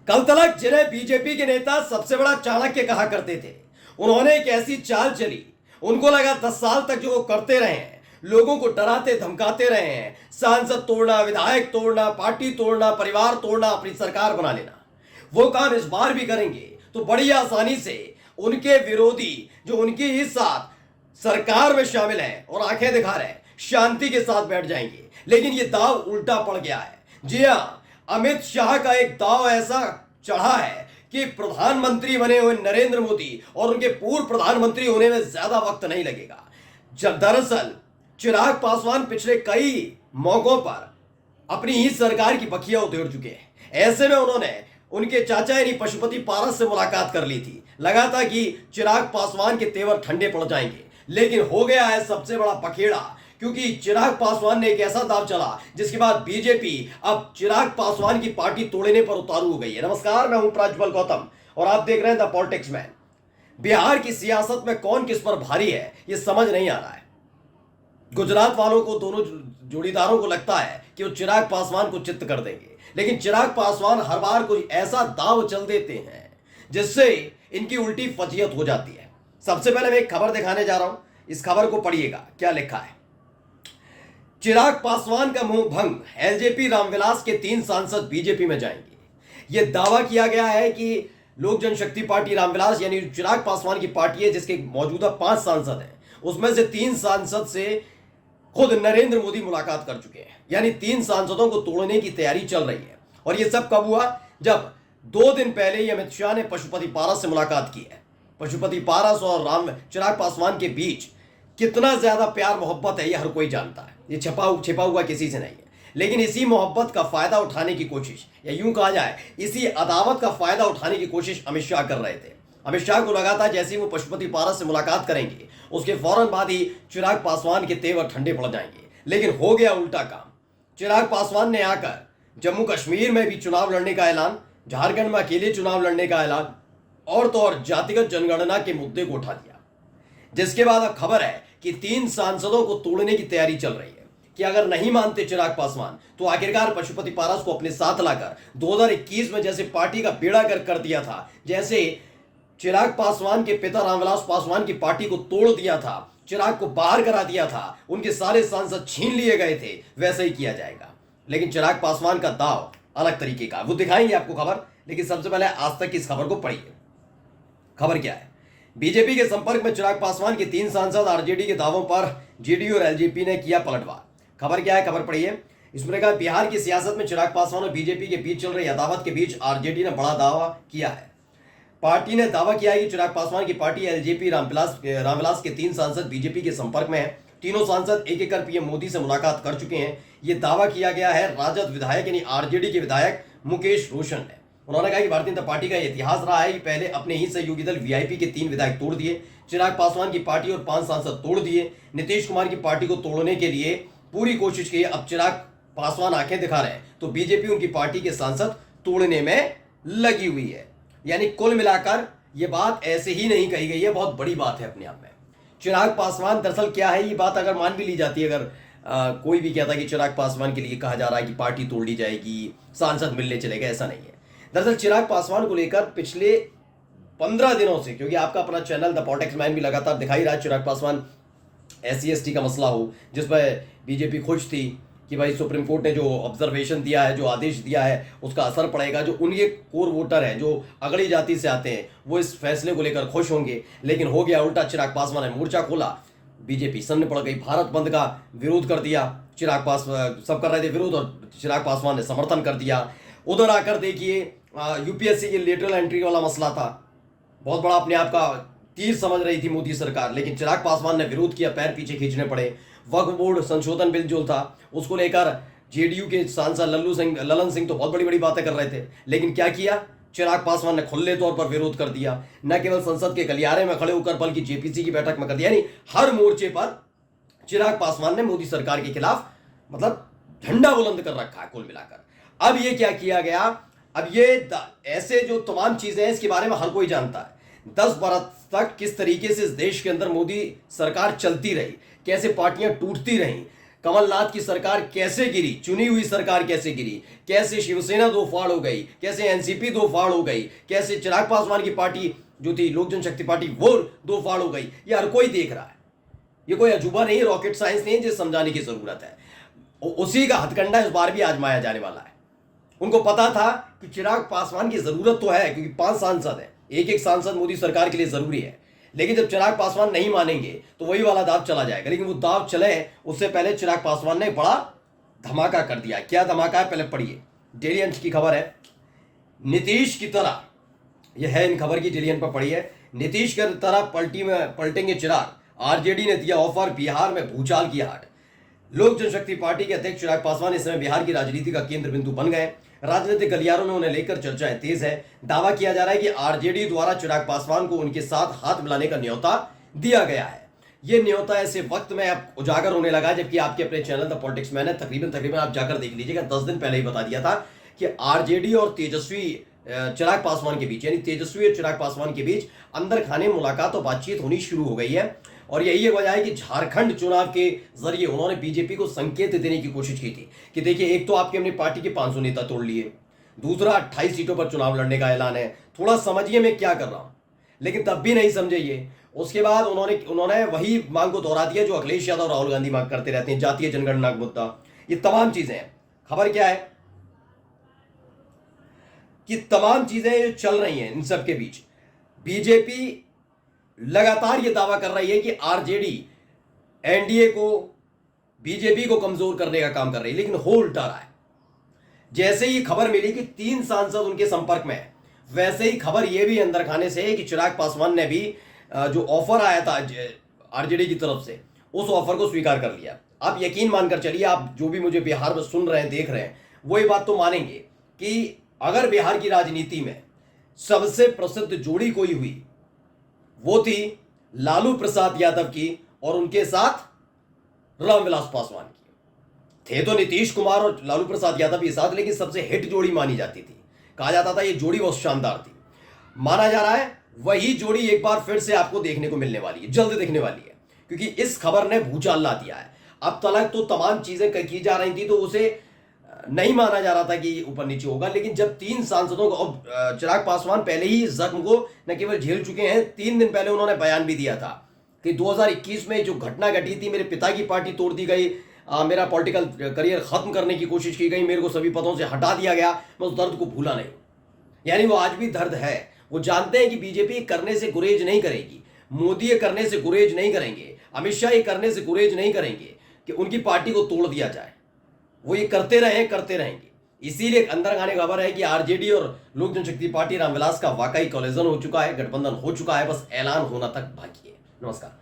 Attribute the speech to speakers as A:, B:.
A: कल तलक जिन्हें बीजेपी के नेता सबसे बड़ा चाणक्य कहा करते थे, उन्होंने एक ऐसी चाल चली, उनको लगा 10 साल तक जो वो करते रहे हैं, लोगों को डराते धमकाते रहे हैं, सांसद तोड़ना, विधायक तोड़ना, पार्टी तोड़ना, परिवार तोड़ना, अपनी सरकार बना लेना, वो काम इस बार भी करेंगे तो बड़ी आसानी से उनके विरोधी जो उनके ही साथ सरकार में शामिल हैं और आंखें दिखा रहे हैं, शांति के साथ बैठ जाएंगे। लेकिन ये दाव उल्टा पड़ गया है। जी हां, अमित शाह का एक दाव ऐसा चढ़ा है कि प्रधानमंत्री बने हुए नरेंद्र मोदी और उनके पूर्व प्रधानमंत्री होने में ज्यादा वक्त नहीं लगेगा। जब दरअसल चिराग पासवान पिछले कई मौकों पर अपनी ही सरकार की बखिया उधेड़ चुके हैं। ऐसे में उन्होंने उनके चाचा यानी पशुपति पारस से मुलाकात कर ली थी। लगा था कि चिराग पासवान के तेवर ठंडे पड़ जाएंगे, लेकिन हो गया है सबसे बड़ा पखेड़ा, क्योंकि चिराग पासवान ने एक ऐसा दाव चला जिसके बाद बीजेपी अब चिराग पासवान की पार्टी तोड़ने पर उतारू हो गई है। नमस्कार, मैं हूं प्रज्वल गौतम और आप देख रहे हैं द पॉलिटिक्स मैन। बिहार की सियासत में कौन किस पर भारी है ये समझ नहीं आ रहा है। गुजरात वालों को, दोनों जोड़ीदारों को लगता है कि वो चिराग पासवान को चित्त कर देंगे, लेकिन चिराग पासवान हर बार कोई ऐसा दाव चल देते हैं जिससे इनकी उल्टी फजीयत हो जाती है। सबसे पहले मैं एक खबर दिखाने जा रहा हूं, इस खबर को पढ़िएगा क्या लिखा है। चिराग पासवान का मुंह भंग, एलजेपी रामविलास के 3 सांसद बीजेपी में जाएंगे। यह दावा किया गया है कि लोक जनशक्ति पार्टी रामविलास यानी चिराग पासवान की पार्टी है, जिसके मौजूदा 5 सांसद हैं, उसमें से 3 सांसद से खुद नरेंद्र मोदी मुलाकात कर चुके हैं, यानी 3 सांसदों को तोड़ने की तैयारी चल रही है। और यह सब कब हुआ? जब 2 दिन पहले ही अमित शाह ने पशुपति पारस से मुलाकात की है। पशुपति पारस और चिराग पासवान के बीच कितना ज्यादा प्यार मोहब्बत है, यह हर कोई जानता है, ये छिपा हुआ किसी से नहीं है। लेकिन इसी मोहब्बत का फायदा उठाने की कोशिश, या यूं कहा जाए इसी अदावत का फायदा उठाने की कोशिश अमित शाह कर रहे थे। अमित शाह को लगा था जैसे ही वो पशुपति पारस से मुलाकात करेंगे उसके फौरन बाद ही चिराग पासवान के तेवर ठंडे पड़ जाएंगे, लेकिन हो गया उल्टा काम। चिराग पासवान ने आकर जम्मू कश्मीर में भी चुनाव लड़ने का ऐलान, झारखंड में अकेले चुनाव लड़ने का ऐलान और तो और जातिगत जनगणना के मुद्दे को उठा दिया, जिसके बाद अब खबर है कि 3 सांसदों को तोड़ने की तैयारी चल रही है कि अगर नहीं मानते चिराग पासवान तो आखिरकार पशुपति पारस को अपने साथ लाकर 2021 में जैसे पार्टी का बेड़ा गर्क कर दिया था, जैसे चिराग पासवान के पिता रामविलास पासवान की पार्टी को तोड़ दिया था, चिराग को बाहर करा दिया था, उनके सारे सांसद छीन लिए गए थे, वैसे ही किया जाएगा। लेकिन चिराग पासवान का दाव अलग तरीके का, वो दिखाएंगे आपको खबर। लेकिन सबसे पहले आज तक की इस खबर को पढ़िए। खबर क्या है? बीजेपी के संपर्क में चिराग पासवान के 3 सांसद, आरजेडी के दावों पर जेडीयू और एलजेपी ने किया पलटवार। खबर क्या है? खबर पढ़िए। इसमें कहा बिहार की सियासत में चिराग पासवान और बीजेपी के बीच चल रही अदावत के बीच आरजेडी ने बड़ा दावा किया है। पार्टी ने दावा किया है कि चिराग पासवान की पार्टी एलजेपी रामविलास के 3 सांसद बीजेपी के संपर्क में है। तीनों सांसद एक एक कर पीएम मोदी से मुलाकात कर चुके हैं। यह दावा किया गया है राजद विधायक यानी आरजेडी के विधायक मुकेश रोशन ने। उन्होंने कहा कि भारतीय जनता पार्टी का इतिहास रहा है कि पहले अपने ही सहयोगी दल वीआईपी के 3 विधायक तोड़ दिए, चिराग पासवान की पार्टी और 5 सांसद तोड़ दिए, नीतीश कुमार की पार्टी को तोड़ने के लिए पूरी कोशिश की। अब चिराग पासवान आंखें दिखा रहे हैं तो बीजेपी उनकी पार्टी के सांसद तोड़ने में लगी हुई है। यानी कुल मिलाकर यह बात ऐसे ही नहीं कही गई है, बहुत बड़ी बात है अपने आप में। चिराग पासवान दरअसल क्या है, ये बात अगर मान भी ली जाती है, अगर कोई भी कहता है कि चिराग पासवान के लिए कहा जा रहा है कि पार्टी तोड़ ली जाएगी, सांसद मिलने चले गए, ऐसा नहीं है। दरअसल चिराग पासवान को लेकर पिछले 15 दिनों से, क्योंकि आपका अपना चैनल द पॉलिटिक्स मैन भी लगातार दिखाई रहा है, चिराग पासवान SC/ST का मसला हो जिस पर बीजेपी खुश थी कि भाई सुप्रीम कोर्ट ने जो ऑब्जर्वेशन दिया है, जो आदेश दिया है, उसका असर पड़ेगा, जो उनके कोर वोटर हैं जो अगड़ी जाति से आते हैं वो इस फैसले को लेकर खुश होंगे। लेकिन हो गया उल्टा, चिराग पासवान ने मोर्चा खोला, बीजेपी सन्न पड़ गई, भारत बंद का विरोध कर दिया। चिराग पासवान सब कर रहे थे विरोध और चिराग पासवान ने समर्थन कर दिया। उधर आकर देखिए यूपीएससी के लेटरल एंट्री वाला मसला था, बहुत बड़ा अपने आप का तीर समझ रही थी मोदी सरकार, लेकिन चिराग पासवान ने विरोध किया, पैर पीछे खींचने पड़े। वक्फ बोर्ड संशोधन बिल जो था उसको लेकर जेडीयू के सांसद ललन सिंह तो बहुत बड़ी बड़ी बातें कर रहे थे, लेकिन क्या किया? चिराग पासवान ने खुले तौर पर विरोध कर दिया। न केवल संसद के गलियारे में खड़े होकर बल्कि जेपीसी की बैठक में कर दिया। यानी हर मोर्चे पर चिराग पासवान ने मोदी सरकार के खिलाफ मतलब झंडा बुलंद कर रखा है कुल मिलाकर। अब ये क्या किया गया? अब ये ऐसे जो तमाम चीजें हैं इसके बारे में हर कोई जानता है। 10 बरस तक किस तरीके से इस देश के अंदर मोदी सरकार चलती रही, कैसे पार्टियां टूटती रहीं, कमलनाथ की सरकार कैसे गिरी, चुनी हुई सरकार कैसे गिरी, कैसे शिवसेना दो फाड़ हो गई, कैसे एनसीपी दो फाड़ हो गई, कैसे चिराग पासवान की पार्टी जो थी लोक जनशक्ति पार्टी वो दो फाड़ हो गई। ये हर कोई देख रहा है, ये कोई अजूबा नहीं, रॉकेट साइंस नहीं है जिसे समझाने की जरूरत है। उसी का हथकंडा इस बार भी आजमाया जाने वाला है। उनको पता था कि चिराग पासवान की जरूरत तो है, क्योंकि 5 सांसद हैं, एक एक सांसद मोदी सरकार के लिए जरूरी है। लेकिन जब चिराग पासवान नहीं मानेंगे तो वही वाला दाव चला जाएगा। लेकिन वो दाव चले उससे पहले चिराग पासवान ने बड़ा धमाका कर दिया। क्या धमाका है पहले पढ़िए। डेली अंश की खबर है, नीतीश की तरह, यह है इन खबर की, डेली अंश पर पढ़ी है। नीतीश की तरह पलटेंगे चिराग, आरजेडी ने दिया ऑफर, बिहार में भूचाल की हाट। लोक जनशक्ति पार्टी के अध्यक्ष चिराग पासवान इस समय बिहार की राजनीति का केंद्र बिंदु बन गए। राजनीतिक गलियारों में उन्हें लेकर चर्चाएं तेज है। दावा किया जा रहा है कि आरजेडी द्वारा चिराग पासवान को उनके साथ हाथ मिलाने का न्योता दिया गया है। यह न्योता ऐसे वक्त में अब उजागर होने लगा जबकि आपके अपने चैनल द पॉलिटिक्स मैंने तकरीबन आप जाकर देख लीजिएगा, 10 दिन पहले ही बता दिया था कि आरजेडी और तेजस्वी चिराग पासवान के बीच, यानी तेजस्वी और चिराग पासवान के बीच अंदर खाने मुलाकात और बातचीत होनी शुरू हो गई है। और यही एक वजह है कि झारखंड चुनाव के जरिए उन्होंने बीजेपी को संकेत देने की कोशिश की थी कि देखिए, एक तो आपकी अपनी पार्टी के 500 नेता तोड़ लिए, दूसरा 28 सीटों पर चुनाव लड़ने का ऐलान है, थोड़ा समझिए मैं क्या कर रहा हूं। लेकिन तब भी नहीं समझे ये। उसके बाद उन्होंने वही मांग को दोहरा दिया जो अखिलेश यादव राहुल गांधी मांग करते रहते हैं, जातीय जनगणना का मुद्दा, ये तमाम चीजें हैं। खबर क्या है कि तमाम चीजें चल रही हैं इन सब के बीच। बीजेपी लगातार यह दावा कर रही है कि आरजेडी एनडीए को, बीजेपी को कमजोर करने का काम कर रही है, लेकिन हो उल्टा रहा है। जैसे ही खबर मिली कि 3 सांसद उनके संपर्क में है, वैसे ही खबर यह भी अंदर खाने से है कि चिराग पासवान ने भी जो ऑफर आया था आरजेडी की तरफ से, उस ऑफर को स्वीकार कर लिया। आप यकीन मानकर चलिए, आप जो भी मुझे बिहार में सुन रहे हैं, देख रहे हैं, वो ये बात तो मानेंगे कि अगर बिहार की राजनीति में सबसे प्रसिद्ध जोड़ी कोई हुई, वो थी लालू प्रसाद यादव की और उनके साथ रामविलास पासवान की। थे तो नीतीश कुमार और लालू प्रसाद यादव के साथ, लेकिन सबसे हिट जोड़ी मानी जाती थी। कहा जाता था ये जोड़ी बहुत शानदार थी। माना जा रहा है वही जोड़ी एक बार फिर से आपको देखने को मिलने वाली है, जल्द दिखने वाली है, क्योंकि इस खबर ने भूचाल ला दिया है। अब तक तो तमाम चीजें की जा रही थी तो उसे नहीं माना जा रहा था कि ऊपर नीचे होगा, लेकिन जब 3 सांसदों को, अब चिराग पासवान पहले ही इस जख्म को न केवल झेल चुके हैं, 3 दिन पहले उन्होंने बयान भी दिया था कि 2021 में जो घटना घटी थी, मेरे पिता की पार्टी तोड़ दी गई, मेरा पॉलिटिकल करियर खत्म करने की कोशिश की गई, मेरे को सभी पदों से हटा दिया गया, मैं उस दर्द को भूला नहीं। यानी वो आज भी दर्द है। वो जानते हैं कि बीजेपी करने से गुरेज नहीं करेगी, मोदी ये करने से गुरेज नहीं करेंगे, अमित शाह ये करने से गुरेज नहीं करेंगे कि उनकी पार्टी को तोड़ दिया जाए। वो ये करते रहेंगे। इसीलिए अंदर आने खबर है कि आरजेडी और लोक जनशक्ति पार्टी रामविलास का वाकई कोलिजन हो चुका है, गठबंधन हो चुका है, बस ऐलान होना तक बाकी है। नमस्कार।